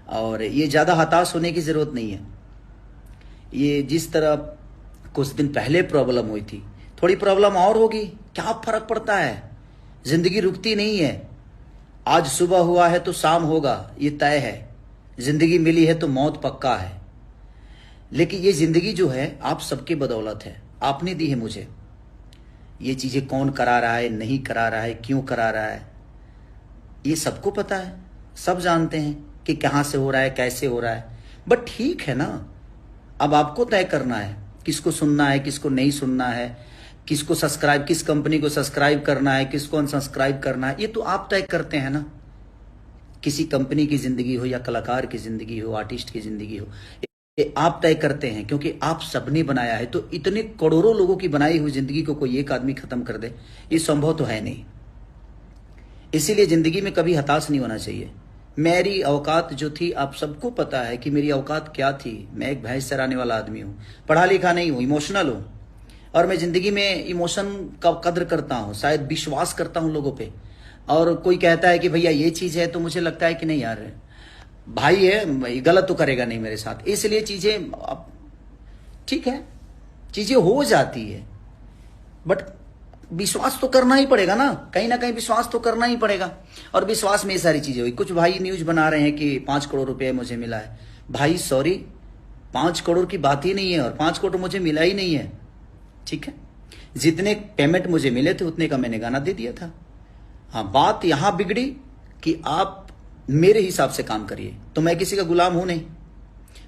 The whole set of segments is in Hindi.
और ये ज़्यादा हताश होने की ज़रूरत नहीं है। ये जिस तरह कुछ दिन पहले प्रॉब्लम हुई थी, थोड़ी प्रॉब्लम और होगी, क्या फर्क पड़ता है। जिंदगी रुकती नहीं है। आज सुबह हुआ है तो शाम होगा, ये तय है। जिंदगी मिली है तो मौत पक्का है। लेकिन ये जिंदगी जो है आप सबके बदौलत है, आपने दी है मुझे। ये चीज़ें कौन करा रहा है, नहीं करा रहा है, क्यों करा रहा है, ये सबको पता है। सब जानते हैं कि कहाँ से हो रहा है, कैसे हो रहा है। बट ठीक है ना, अब आपको तय करना है किसको सुनना है, किसको नहीं सुनना है, किसको सब्सक्राइब, किस कंपनी को सब्सक्राइब करना है, किसको अनसब्सक्राइब करना है। ये तो आप तय करते हैं ना। किसी कंपनी की जिंदगी हो या कलाकार की जिंदगी हो, आर्टिस्ट की जिंदगी हो, ये आप तय करते हैं, क्योंकि आप सबने बनाया है। तो इतने करोड़ों लोगों की बनाई हुई जिंदगी को कोई एक आदमी खत्म कर दे, ये संभव तो है नहीं। इसीलिए जिंदगी में कभी हताश नहीं होना चाहिए। मेरी औकात जो थी, आप सबको पता है कि मेरी औकात क्या थी। मैं एक भैंस चराने वाला आदमी हूँ, पढ़ा लिखा नहीं हूँ, इमोशनल हूँ। और मैं जिंदगी में इमोशन का कद्र करता हूँ, शायद विश्वास करता हूँ लोगों पे। और कोई कहता है कि भैया ये चीज़ है, तो मुझे लगता है कि नहीं यार, भाई है, गलत तो करेगा नहीं मेरे साथ। इसलिए चीज़ें ठीक है, चीज़ें हो जाती है, बट विश्वास तो करना ही पड़ेगा ना कहीं विश्वास तो करना ही पड़ेगा। और विश्वास में ये सारी चीज़ें हुई। कुछ भाई न्यूज बना रहे हैं कि 5 करोड़ रुपए मुझे मिला है। भाई सॉरी, 5 करोड़ की बात ही नहीं है, और 5 करोड़ मुझे मिला ही नहीं है। ठीक है, जितने पेमेंट मुझे मिले थे उतने का मैंने गाना दे दिया था। हाँ, बात यहां बिगड़ी कि आप मेरे हिसाब से काम करिए। तो मैं किसी का गुलाम हूं नहीं,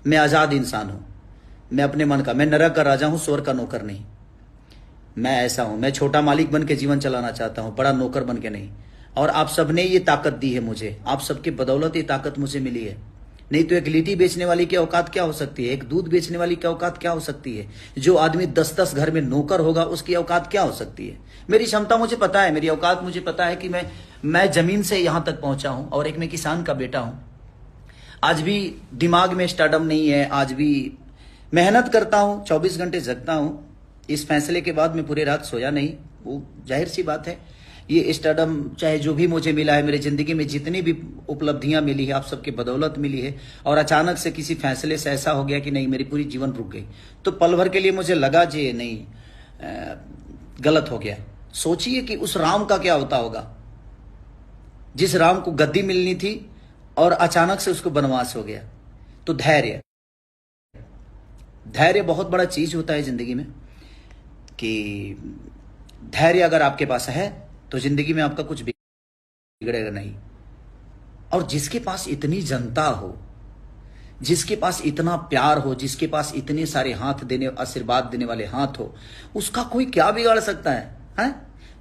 मैं आजाद इंसान हूं। मैं अपने मन का, मैं नरक का राजा हूं, स्वर्ग का नौकर नहीं। मैं ऐसा हूं, मैं छोटा मालिक बन के जीवन चलाना चाहता हूं, बड़ा नौकर बन के नहीं। और आप सबने ये ताकत दी है मुझे, आप सबके बदौलत ये ताकत मुझे मिली है। नहीं तो एक लिट्टी बेचने वाली की औकात क्या हो सकती है, एक दूध बेचने वाली की औकात क्या हो सकती है, जो आदमी 10-10 घर में नौकर होगा उसकी औकात क्या हो सकती है। मेरी क्षमता मुझे पता है, मेरी औकात मुझे पता है कि मैं जमीन से यहां तक पहुंचा हूं। और एक मैं किसान का बेटा हूं। आज भी दिमाग में स्टार्डम नहीं है, आज भी मेहनत करता हूं, 24 घंटे जगता हूं। इस फैसले के बाद मैं पूरी रात सोया नहीं, वो जाहिर सी बात है। ये स्टारडम चाहे जो भी मुझे मिला है, मेरी जिंदगी में जितनी भी उपलब्धियां मिली है, आप सबके बदौलत मिली है। और अचानक से किसी फैसले से ऐसा हो गया कि नहीं, मेरी पूरी जीवन रुक गई। तो पल भर के लिए मुझे लगा जी नहीं, गलत हो गया। सोचिए कि उस राम का क्या होता होगा, जिस राम को गद्दी मिलनी थी और अचानक से उसको वनवास हो गया। तो धैर्य, धैर्य बहुत बड़ा चीज होता है जिंदगी में। कि धैर्य अगर आपके पास है तो जिंदगी में आपका कुछ बिगड़ेगा नहीं। और जिसके पास इतनी जनता हो, जिसके पास इतना प्यार हो, जिसके पास इतने सारे हाथ देने, आशीर्वाद देने वाले हाथ हो, उसका कोई क्या बिगाड़ सकता है?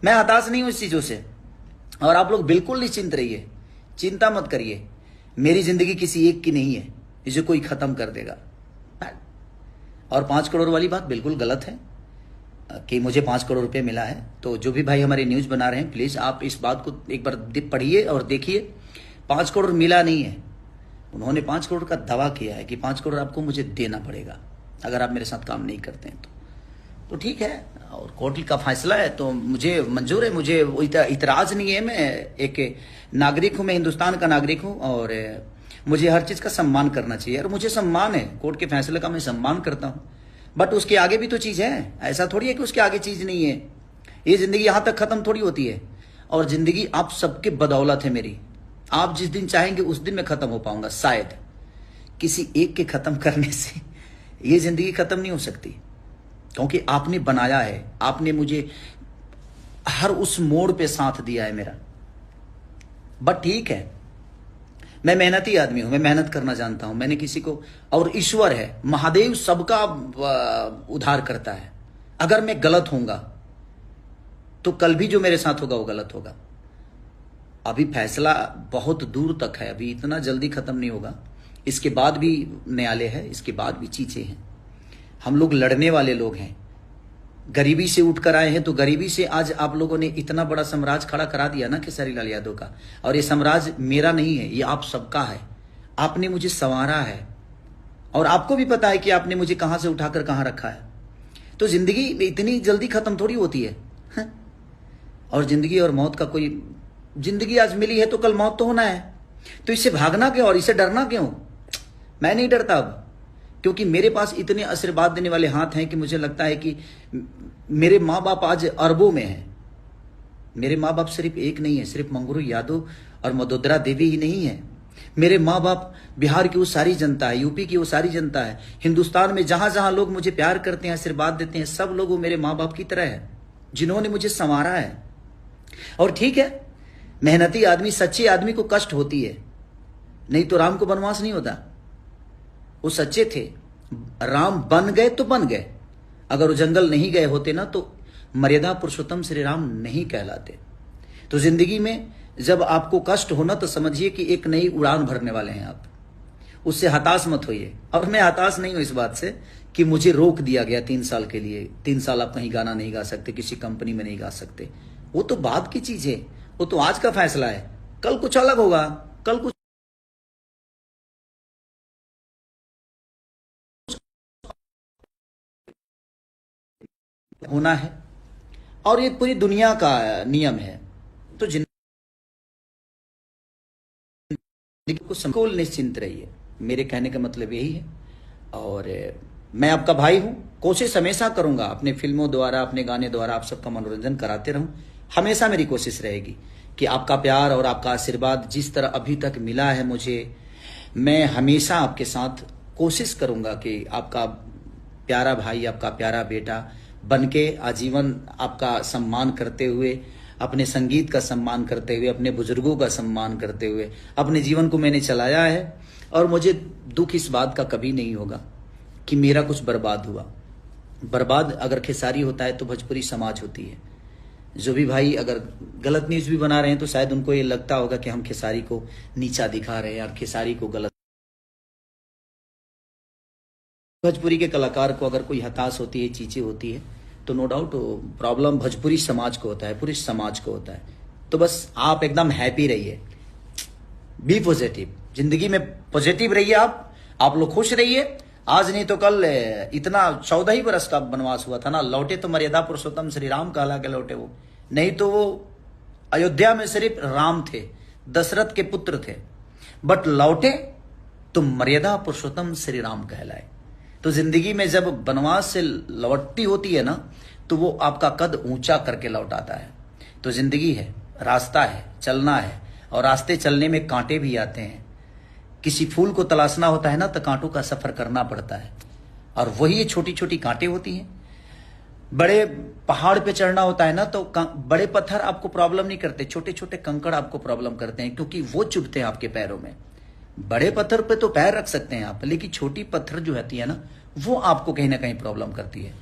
मैं हताश नहीं हूं इस चीजों से। और आप लोग बिल्कुल निश्चिंत रहिए, चिंता मत करिए। मेरी जिंदगी किसी एक की नहीं है, इसे कोई खत्म कर देगा। और 5 करोड़ वाली बात बिल्कुल गलत है कि मुझे 5 करोड़ रुपए मिला है। तो जो भी भाई हमारे न्यूज बना रहे हैं, प्लीज आप इस बात को एक बार पढ़िए और देखिए। 5 करोड़ मिला नहीं है। उन्होंने 5 करोड़ का दावा किया है कि 5 करोड़ आपको मुझे देना पड़ेगा अगर आप मेरे साथ काम नहीं करते हैं तो ठीक है। और कोर्ट का फैसला है तो मुझे मंजूर है, मुझे इतराज नहीं है। मैं एक नागरिक हूं, मैं हिंदुस्तान का नागरिक हूं और मुझे हर चीज का सम्मान करना चाहिए। और मुझे सम्मान है, कोर्ट के फैसले का मैं सम्मान करता हूं। बट उसके आगे भी तो चीज है, ऐसा थोड़ी है कि उसके आगे चीज नहीं है। ये जिंदगी यहां तक खत्म थोड़ी होती है। और जिंदगी आप सबके बदौलत है मेरी। आप जिस दिन चाहेंगे उस दिन मैं खत्म हो पाऊंगा। शायद किसी एक के खत्म करने से ये जिंदगी खत्म नहीं हो सकती, क्योंकि आपने बनाया है, आपने मुझे हर उस मोड़ पे साथ दिया है मेरा। बट ठीक है, मैं मेहनती आदमी हूं, मैं मेहनत करना जानता हूं। मैंने किसी को, और ईश्वर है, महादेव सबका उद्धार करता है। अगर मैं गलत होऊंगा तो कल भी जो मेरे साथ होगा वो गलत होगा। अभी फैसला बहुत दूर तक है, अभी इतना जल्दी खत्म नहीं होगा। इसके बाद भी न्यायालय है, इसके बाद भी चीजें हैं। हम लोग लड़ने वाले लोग हैं, गरीबी से उठकर आए हैं। तो गरीबी से आज आप लोगों ने इतना बड़ा साम्राज्य खड़ा करा दिया ना खेसारी लाल यादव का। और ये साम्राज्य मेरा नहीं है, ये आप सबका है। आपने मुझे संवारा है और आपको भी पता है कि आपने मुझे कहां से उठाकर कहां रखा है। तो जिंदगी इतनी जल्दी खत्म थोड़ी होती है। और जिंदगी और मौत का कोई, जिंदगी आज मिली है तो कल मौत तो होना है। तो इससे भागना क्यों और इससे डरना क्यों? मैं नहीं डरता अब, क्योंकि मेरे पास इतने आशीर्वाद देने वाले हाथ हैं कि मुझे लगता है कि मेरे माँ बाप आज अरबों में हैं। मेरे माँ बाप सिर्फ एक नहीं है, सिर्फ मंगरू यादव और मदोदरा देवी ही नहीं है। मेरे माँ बाप बिहार की वो सारी जनता है, यूपी की वो सारी जनता है, हिंदुस्तान में जहां जहां लोग मुझे प्यार करते हैं, आशीर्वाद देते हैं, सब लोग वो मेरे माँ बाप की तरह है, जिन्होंने मुझे संवारा है। और ठीक है, मेहनती आदमी, सच्चे आदमी को कष्ट होती है, नहीं तो राम को वनवास नहीं होता। वो सच्चे थे, राम बन गए तो बन गए, अगर वो जंगल नहीं गए होते ना तो मर्यादा पुरुषोत्तम श्री राम नहीं कहलाते। तो जिंदगी में जब आपको कष्ट होना तो समझिए कि एक नई उड़ान भरने वाले हैं आप, उससे हताश मत होइए। और मैं हताश नहीं हूं इस बात से कि मुझे रोक दिया गया 3 साल के लिए, 3 साल आप कहीं गाना नहीं गा सकते, किसी कंपनी में नहीं गा सकते। वो तो बाद की चीज है, वो तो आज का फैसला है, कल कुछ अलग होगा, कल कुछ होना है, और ये पूरी दुनिया का नियम है। तो को संकुल निश्चिंत रहिए, मेरे कहने का मतलब यही है। और मैं आपका भाई हूं, कोशिश हमेशा करूंगा अपने फिल्मों द्वारा, अपने गाने द्वारा आप सबका मनोरंजन कराते रहूं। हमेशा मेरी कोशिश रहेगी कि आपका प्यार और आपका आशीर्वाद जिस तरह अभी तक मिला है मुझे, मैं हमेशा आपके साथ कोशिश करूंगा कि आपका प्यारा भाई, आपका प्यारा बेटा बनके आजीवन आपका सम्मान करते हुए, अपने संगीत का सम्मान करते हुए, अपने बुजुर्गों का सम्मान करते हुए अपने जीवन को मैंने चलाया है। और मुझे दुख इस बात का कभी नहीं होगा कि मेरा कुछ बर्बाद हुआ। बर्बाद अगर खेसारी होता है तो भोजपुरी समाज होती है। जो भी भाई अगर गलत न्यूज भी बना रहे हैं तो शायद उनको ये लगता होगा कि हम खेसारी को नीचा दिखा रहे हैं और खेसारी को गलत। भोजपुरी के कलाकार को अगर कोई हताश होती है, चीजें होती है, तो नो डाउट प्रॉब्लम भोजपुरी समाज को होता है, पूरे समाज को होता है। तो बस आप एकदम हैप्पी रहिए, बी पॉजिटिव, जिंदगी में पॉजिटिव रहिए। आप लोग खुश रहिए। आज नहीं तो कल इतना 14 ही बरस का वनवास हुआ था ना, लौटे तो मर्यादा पुरुषोत्तम श्री राम कहला के लौटे वो, नहीं तो वो अयोध्या में सिर्फ राम थे, दशरथ के पुत्र थे, बट लौटे तो मर्यादा पुरुषोत्तम श्री राम कहलाए। तो जिंदगी में जब वनवास से लौटती होती है ना, तो वो आपका कद ऊंचा करके लौटाता है। तो जिंदगी है, रास्ता है, चलना है, और रास्ते चलने में कांटे भी आते हैं। किसी फूल को तलाशना होता है ना तो कांटों का सफर करना पड़ता है, और वही छोटी छोटी कांटे होती हैं। बड़े पहाड़ पे चढ़ना होता है ना तो बड़े पत्थर आपको प्रॉब्लम नहीं करते, छोटे छोटे कंकड़ आपको प्रॉब्लम करते हैं, क्योंकि वो चुभते हैं आपके पैरों में। बड़े पत्थर पे तो पैर रख सकते हैं आप, लेकिन छोटी पत्थर जो होती है ना, वो आपको कहीं ना कहीं प्रॉब्लम करती है।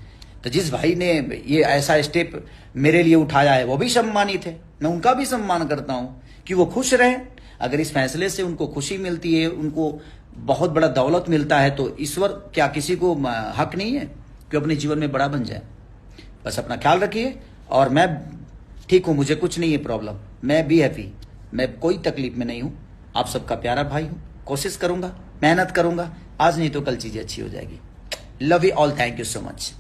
तो जिस भाई ने ये ऐसा स्टेप मेरे लिए उठाया है वो भी सम्मानित है, मैं उनका भी सम्मान करता हूं कि वो खुश रहे। अगर इस फैसले से उनको खुशी मिलती है, उनको बहुत बड़ा दौलत मिलता है, तो ईश्वर क्या किसी को हक नहीं है कि अपने जीवन में बड़ा बन जाए। बस अपना ख्याल रखिए, और मैं ठीक हूं, मुझे कुछ नहीं है प्रॉब्लम, मैं भी हैप्पी, मैं कोई तकलीफ में नहीं हूं। आप सबका प्यारा भाई हूं, कोशिश करूंगा, मेहनत करूंगा, आज नहीं तो कल चीजें अच्छी हो जाएगी। Love you all, thank you so much.